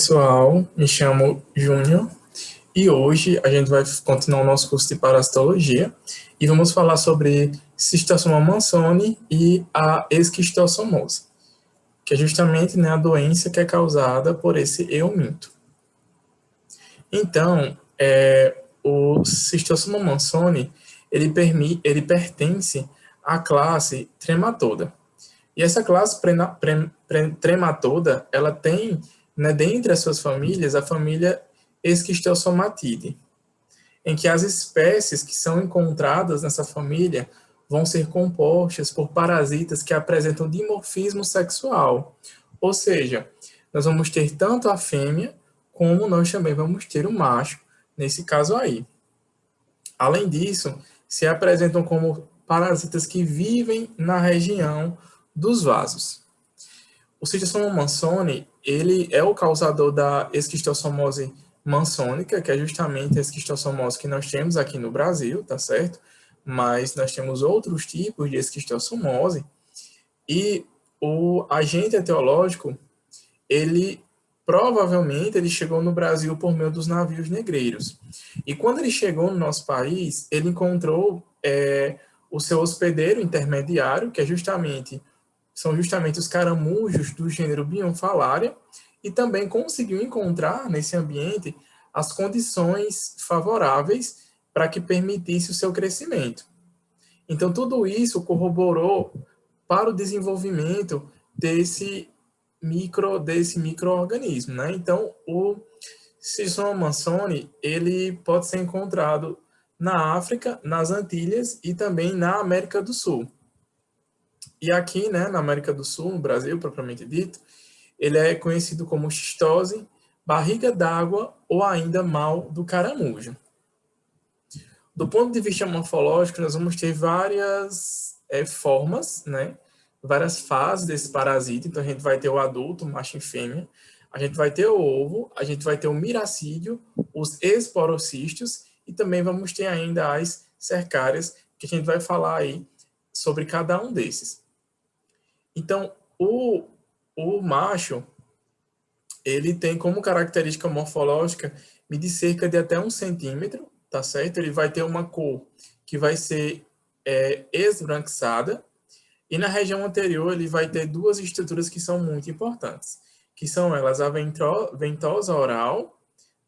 pessoal, me chamo Júnior e hoje a gente vai continuar o nosso curso de parasitologia e vamos falar sobre Schistosoma mansoni e a esquistossomose, que é justamente, né, a doença que é causada por esse euminto. Então, o Schistosoma mansoni, ele pertence à classe Trematoda. E essa classe Trematoda, ela tem, né, dentre as suas famílias, a família Esquistossomatidae, em que as espécies que são encontradas nessa família vão ser compostas por parasitas que apresentam dimorfismo sexual. Ou seja, nós vamos ter tanto a fêmea, como nós também vamos ter o macho, nesse caso aí. Além disso, se apresentam como parasitas que vivem na região dos vasos. O Schistosoma mansoni, ele é o causador da esquistossomose mansônica, que é justamente a esquistossomose que nós temos aqui no Brasil, tá certo? Mas nós temos outros tipos de esquistossomose, e o agente etiológico, ele provavelmente ele chegou no Brasil por meio dos navios negreiros. E quando ele chegou no nosso país, ele encontrou o seu hospedeiro intermediário, que são justamente os caramujos do gênero Bionfalaria, e também conseguiu encontrar nesse ambiente as condições favoráveis para que permitisse o seu crescimento. Então, tudo isso corroborou para o desenvolvimento desse microorganismo, né? Então, o Schistosoma mansoni, ele pode ser encontrado na África, nas Antilhas e também na América do Sul. E aqui, né, na América do Sul, no Brasil, propriamente dito, ele é conhecido como xistose, barriga d'água ou ainda mal do caramujo. Do ponto de vista morfológico, nós vamos ter várias formas, né, várias fases desse parasita. Então, a gente vai ter o adulto, macho e fêmea, a gente vai ter o ovo, a gente vai ter o miracídio, os esporocístios e também vamos ter ainda as cercárias, que a gente vai falar aí sobre cada um desses. Então, o macho, ele tem como característica morfológica medir cerca de até 1 centímetro, tá certo? Ele vai ter uma cor que vai ser esbranquiçada, e na região anterior ele vai ter duas estruturas que são muito importantes, que são elas a ventosa oral,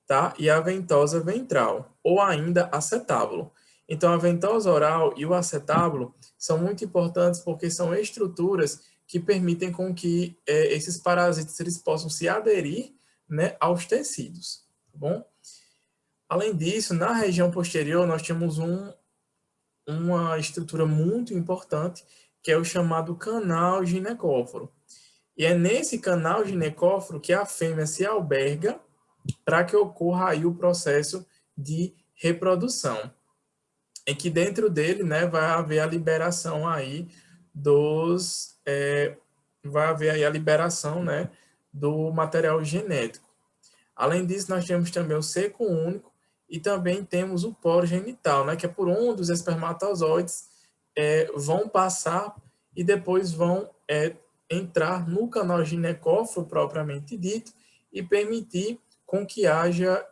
tá? E a ventosa ventral, ou ainda acetábulo. Então, a ventosa oral e o acetábulo são muito importantes porque são estruturas que permitem com que esses parasitas eles possam se aderir, né, aos tecidos, tá bom? Além disso, na região posterior, nós temos uma estrutura muito importante, que é o chamado canal ginecóforo. E é nesse canal ginecóforo que a fêmea se alberga para que ocorra aí o processo de reprodução, em que dentro dele, né, vai haver a liberação aí né, do material genético. Além disso, nós temos também o seco único e também temos o poro genital, né, que é por onde os espermatozoides vão passar e depois vão entrar no canal ginecóforo propriamente dito e permitir com que haja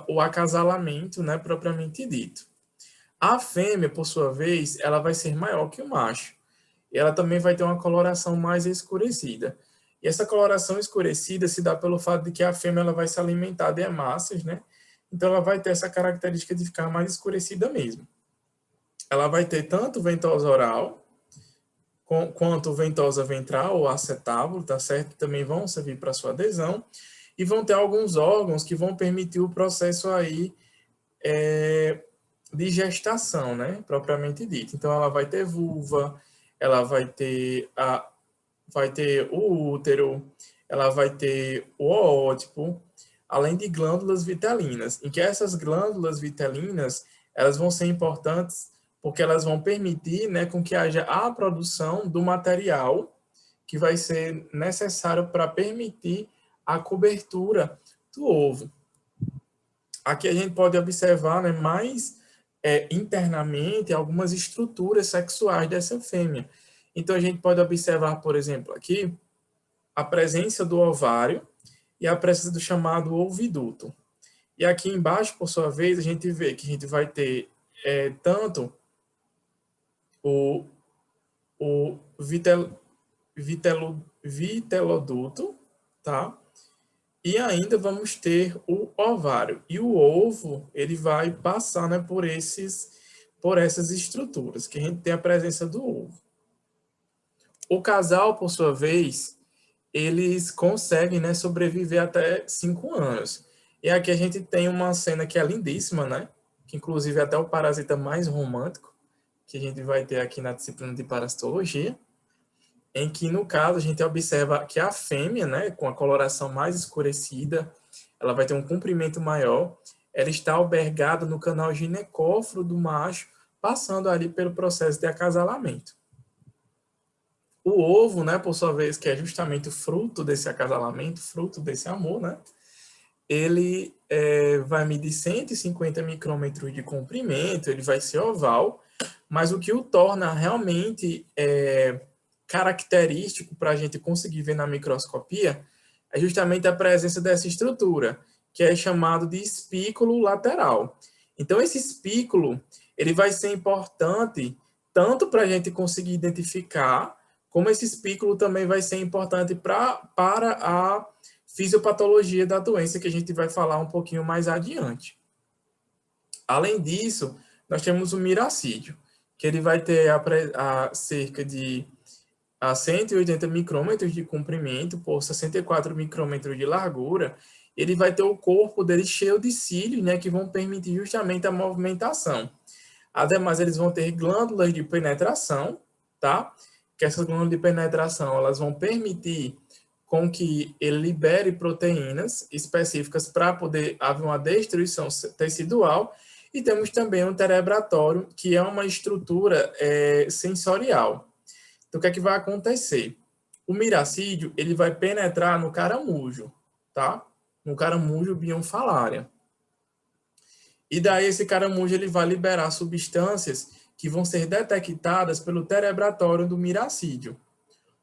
o acasalamento, né, propriamente dito. A fêmea, por sua vez, ela vai ser maior que o macho. E ela também vai ter uma coloração mais escurecida. E essa coloração escurecida se dá pelo fato de que a fêmea ela vai se alimentar de hemácias, né? Então ela vai ter essa característica de ficar mais escurecida mesmo. Ela vai ter tanto ventosa oral quanto ventosa ventral ou acetábulo, tá certo? Também vão servir para sua adesão. E vão ter alguns órgãos que vão permitir o processo aí de gestação, né? Propriamente dito. Então, ela vai ter vulva, ela vai ter o útero, ela vai ter o oótipo, além de glândulas vitelinas, em que essas glândulas vitelinas, elas vão ser importantes porque elas vão permitir, né, com que haja a produção do material que vai ser necessário para permitir a cobertura do ovo. Aqui a gente pode observar, né, mais internamente algumas estruturas sexuais dessa fêmea. Então a gente pode observar, por exemplo, aqui a presença do ovário e a presença do chamado oviduto. E aqui embaixo, por sua vez, a gente vê que a gente vai ter tanto o viteloduto, tá? E ainda vamos ter o ovário. E o ovo, ele vai passar, né, por essas estruturas, que a gente tem a presença do ovo. O casal, por sua vez, eles conseguem, né, sobreviver até 5 anos. E aqui a gente tem uma cena que é lindíssima, né? Que inclusive é até o parasita mais romântico que a gente vai ter aqui na disciplina de parasitologia, em que, no caso, a gente observa que a fêmea, né, com a coloração mais escurecida, ela vai ter um comprimento maior, ela está albergada no canal ginecóforo do macho, passando ali pelo processo de acasalamento. O ovo, né, por sua vez, que é justamente o fruto desse acasalamento, fruto desse amor, né, ele vai medir 150 micrômetros de comprimento, ele vai ser oval, mas o que o torna realmente característico para a gente conseguir ver na microscopia é justamente a presença dessa estrutura, que é chamado de espículo lateral. Então, esse espículo, ele vai ser importante tanto para a gente conseguir identificar, como esse espículo também vai ser importante para a fisiopatologia da doença, que a gente vai falar um pouquinho mais adiante. Além disso, nós temos o miracídio, que ele vai ter cerca de 180 micrômetros de comprimento por 64 micrômetros de largura. Ele vai ter o corpo dele cheio de cílios, né, que vão permitir justamente a movimentação. Ademais, eles vão ter glândulas de penetração, tá? Que essas glândulas de penetração, elas vão permitir com que ele libere proteínas específicas para poder haver uma destruição tecidual. E temos também um terebratório, que é uma estrutura sensorial. Então, o que é que vai acontecer? O miracídio, ele vai penetrar no caramujo, tá? No caramujo bionfalária. E daí esse caramujo, ele vai liberar substâncias que vão ser detectadas pelo terebratório do miracídio.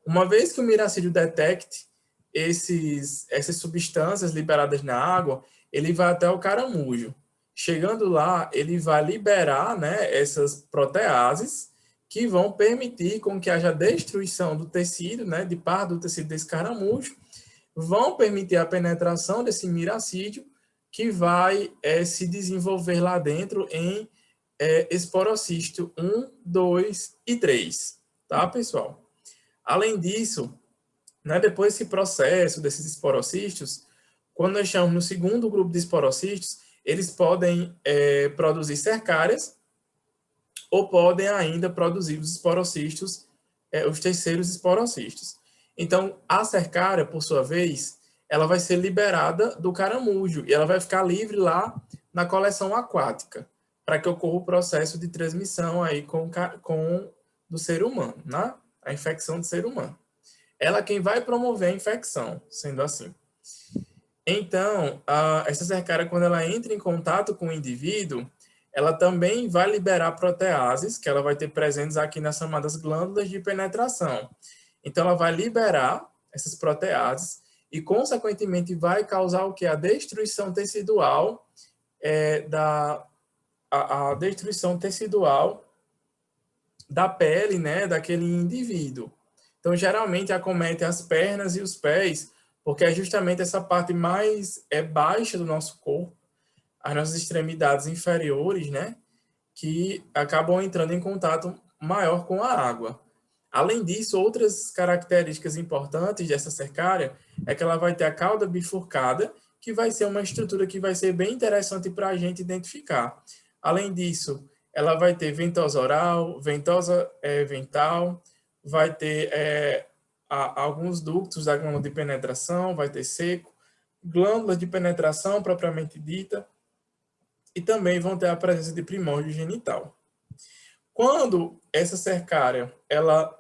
Uma vez que o miracídio detecte essas substâncias liberadas na água, ele vai até o caramujo. Chegando lá, ele vai liberar, né, essas proteases que vão permitir com que haja destruição do tecido, né, de parte do tecido desse caramujo, vão permitir a penetração desse miracídio, que vai se desenvolver lá dentro em esporocisto 1, 2 e 3, tá, pessoal? Além disso, né, depois desse processo, desses esporocistos, quando nós estamos no segundo grupo de esporocistos, eles podem produzir cercárias ou podem ainda produzir os esporocistos, os terceiros esporocistos. Então, a cercária, por sua vez, ela vai ser liberada do caramujo e ela vai ficar livre lá na coleção aquática, para que ocorra o processo de transmissão aí do ser humano, né? A infecção do ser humano. Ela é quem vai promover a infecção, sendo assim. Então, essa cercária, quando ela entra em contato com o indivíduo, ela também vai liberar proteases, que ela vai ter presentes aqui nas chamadas glândulas de penetração. Então, ela vai liberar essas proteases e, consequentemente, vai causar o que? A destruição tecidual, a destruição tecidual da pele, né, daquele indivíduo. Então, geralmente, acomete as pernas e os pés, porque é justamente essa parte mais baixa do nosso corpo, as nossas extremidades inferiores, né, que acabam entrando em contato maior com a água. Além disso, outras características importantes dessa cercária é que ela vai ter a cauda bifurcada, que vai ser uma estrutura que vai ser bem interessante para a gente identificar. Além disso, ela vai ter ventosa oral, ventosa vental, vai ter alguns ductos da glândula de penetração, vai ter seco, glândulas de penetração propriamente dita, e também vão ter a presença de primórdio genital. Quando essa cercária, ela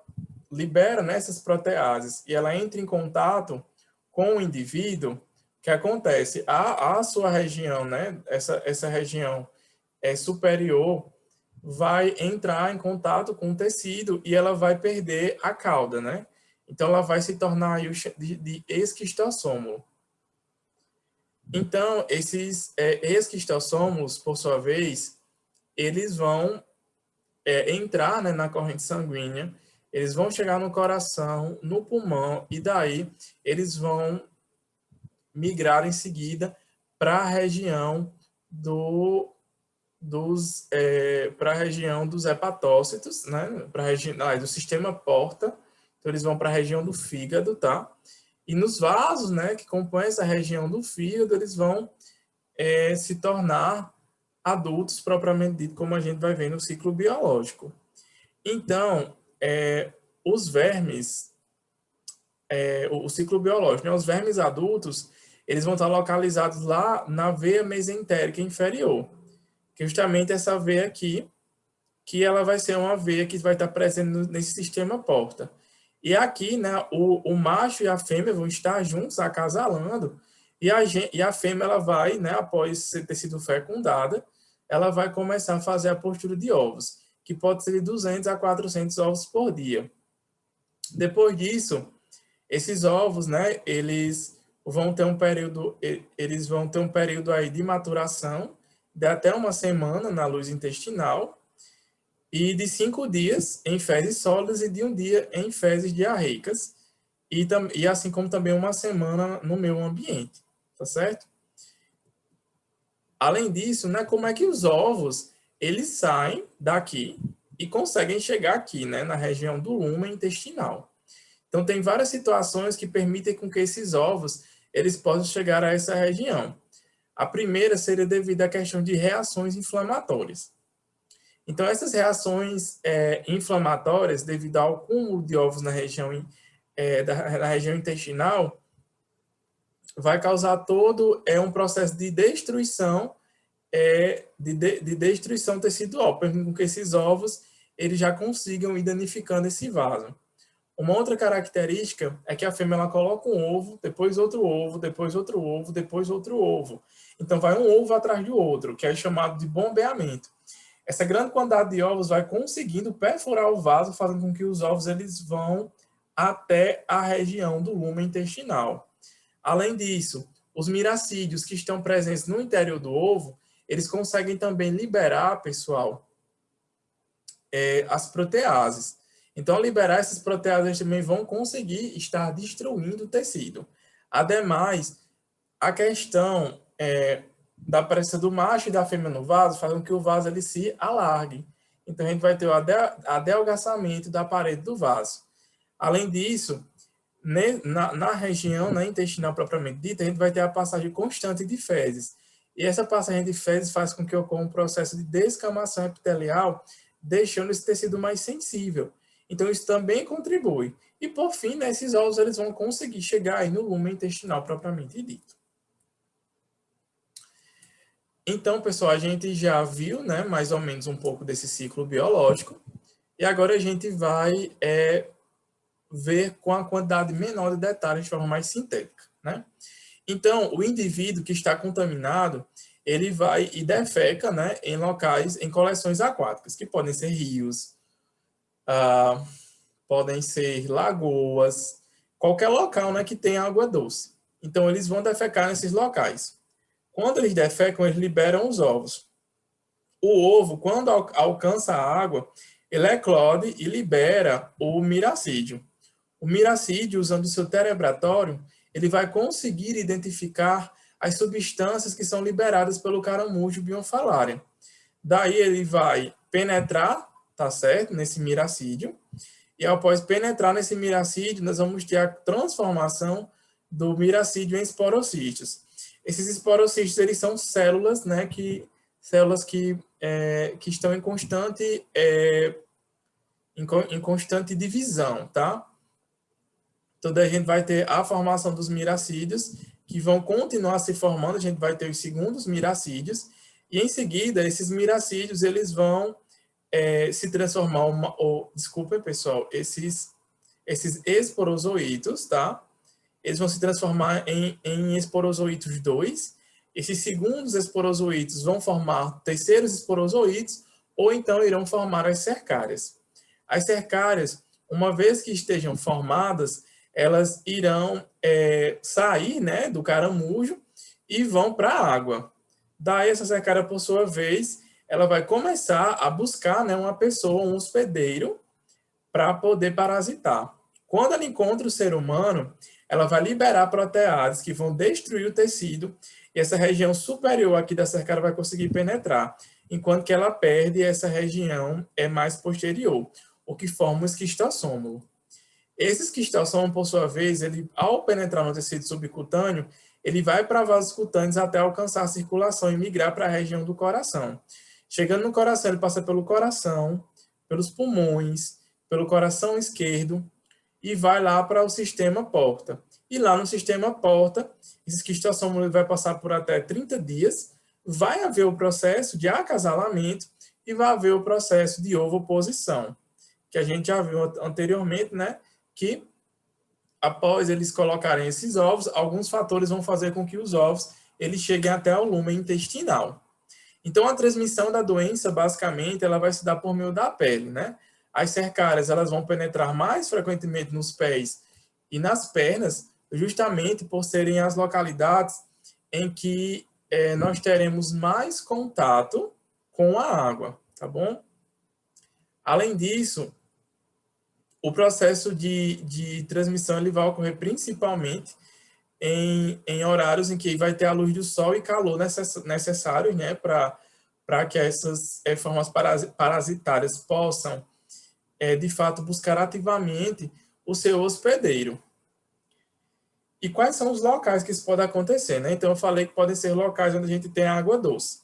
libera, né, essas proteases e ela entra em contato com o indivíduo, o que acontece? A sua região, né, essa região superior, vai entrar em contato com o tecido e ela vai perder a cauda, né? Então, ela vai se tornar aí de esquistossômo. Então, esses esquistossomos, por sua vez, eles vão entrar, né, na corrente sanguínea, eles vão chegar no coração, no pulmão, e daí eles vão migrar em seguida para a região para a região dos hepatócitos, né, para a região do sistema porta. Então eles vão para a região do fígado, tá? E nos vasos, né, que compõem essa região do fígado, eles vão se tornar adultos propriamente dito, como a gente vai ver no ciclo biológico. Então, os vermes, o ciclo biológico, né, os vermes adultos, eles vão estar localizados lá na veia mesentérica inferior, que é justamente essa veia aqui, que ela vai ser uma veia que vai estar presente nesse sistema porta. E aqui, né, o macho e a fêmea vão estar juntos, acasalando, e a fêmea, ela vai, né, após ter sido fecundada, ela vai começar a fazer a postura de ovos, que pode ser de 200 a 400 ovos por dia. Depois disso, esses ovos, né, eles vão ter um período aí de maturação, de até uma semana na luz intestinal, e de 5 dias em fezes sólidas e de 1 dia em fezes diarreicas, e assim como também uma semana no meio ambiente, tá certo? Além disso, né, como é que os ovos, eles saem daqui e conseguem chegar aqui, né, na região do lumen intestinal. Então, tem várias situações que permitem com que esses ovos, eles possam chegar a essa região. A primeira seria devido à questão de reações inflamatórias. Então, essas reações inflamatórias, devido ao acúmulo de ovos na região intestinal, vai causar todo um processo de destruição de destruição tecidual, permitindo que esses ovos eles já consigam ir danificando esse vaso. Uma outra característica é que a fêmea ela coloca um ovo, depois outro ovo, depois outro ovo, depois outro ovo. Então vai um ovo atrás do outro, que é chamado de bombeamento. Essa grande quantidade de ovos vai conseguindo perfurar o vaso, fazendo com que os ovos eles vão até a região do lumen intestinal. Além disso, os miracídios que estão presentes no interior do ovo, eles conseguem também liberar, pessoal, as proteases. Então, liberar essas proteases também vão conseguir estar destruindo o tecido. Ademais, a questão da presença do macho e da fêmea no vaso faz com que o vaso ele se alargue. Então, a gente vai ter o adelgaçamento da parede do vaso. Além disso, na região intestinal propriamente dita, a gente vai ter a passagem constante de fezes. E essa passagem de fezes faz com que ocorra um processo de descamação epitelial, deixando esse tecido mais sensível. Então, isso também contribui. E, por fim, né, esses ovos eles vão conseguir chegar aí no lumen intestinal propriamente dito. Então, pessoal, a gente já viu, né, mais ou menos um pouco desse ciclo biológico. E agora a gente vai ver com a quantidade menor de detalhes de forma mais sintética, né? Então, o indivíduo que está contaminado, ele vai e defeca, né, em locais, em coleções aquáticas, que podem ser rios, podem ser lagoas, qualquer local, né, que tenha água doce. Então, eles vão defecar nesses locais. Quando eles defecam, eles liberam os ovos. O ovo, quando alcança a água, ele eclode e libera o miracídio. O miracídio, usando o seu terebratório, ele vai conseguir identificar as substâncias que são liberadas pelo caramujo bionfalária. Daí ele vai penetrar, tá certo, nesse miracídio, e após penetrar nesse miracídio, nós vamos ter a transformação do miracídio em esporocistos. Esses esporocistos, eles são células, né, que estão em constante divisão, tá? Então, daí a gente vai ter a formação dos miracídios, que vão continuar se formando, a gente vai ter os segundos miracídios, e em seguida, esses miracídios, eles vão se transformar, desculpem, pessoal, esses esporozoítos, tá? Eles vão se transformar em esporozoítos 2, esses segundos esporozoítos vão formar terceiros esporozoítos, ou então irão formar as cercárias. As cercárias, Uma vez que estejam formadas, elas irão sair, né, do caramujo e vão para a água. Daí essa cercária, por sua vez, ela vai começar a buscar, né, uma pessoa, um hospedeiro, para poder parasitar. Quando ela encontra o ser humano, ela vai liberar proteases que vão destruir o tecido e essa região superior aqui da cercária vai conseguir penetrar, enquanto que ela perde essa região mais posterior, o que forma o esquistossômulo. Esse esquistossômulo, por sua vez, ele, ao penetrar no tecido subcutâneo, ele vai para vasos cutâneos até alcançar a circulação e migrar para a região do coração. Chegando no coração, ele passa pelo coração, pelos pulmões, pelo coração esquerdo e vai lá para o sistema porta. E lá no sistema porta, esse esquistossômulo vai passar por até 30 dias, vai haver o processo de acasalamento e vai haver o processo de ovoposição, que a gente já viu anteriormente, né? Que após eles colocarem esses ovos, alguns fatores vão fazer com que os ovos eles cheguem até o lúmen intestinal. Então, a transmissão da doença, basicamente, ela vai se dar por meio da pele, né? As cercárias, elas vão penetrar mais frequentemente nos pés e nas pernas, justamente por serem as localidades em que nós teremos mais contato com a água, tá bom? Além disso, o processo de transmissão ele vai ocorrer principalmente em horários em que vai ter a luz do sol e calor necessários, né, para que essas formas parasitárias possam, de fato, buscar ativamente o seu hospedeiro. E quais são os locais que isso pode acontecer, né? Então, eu falei que podem ser locais onde a gente tem água doce.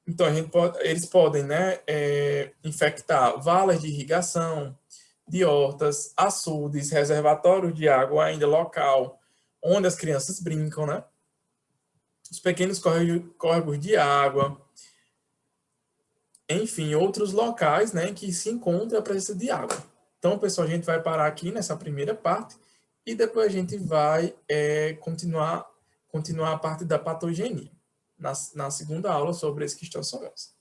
Então, eles podem, né, infectar valas de irrigação, de hortas, açudes, reservatórios de água ainda local, onde as crianças brincam, né? Os pequenos córregos de água, enfim, outros locais, né, que se encontra a presença de água. Então, pessoal, a gente vai parar aqui nessa primeira parte e depois a gente vai continuar a parte da patogenia, na segunda aula sobre esquistossomose.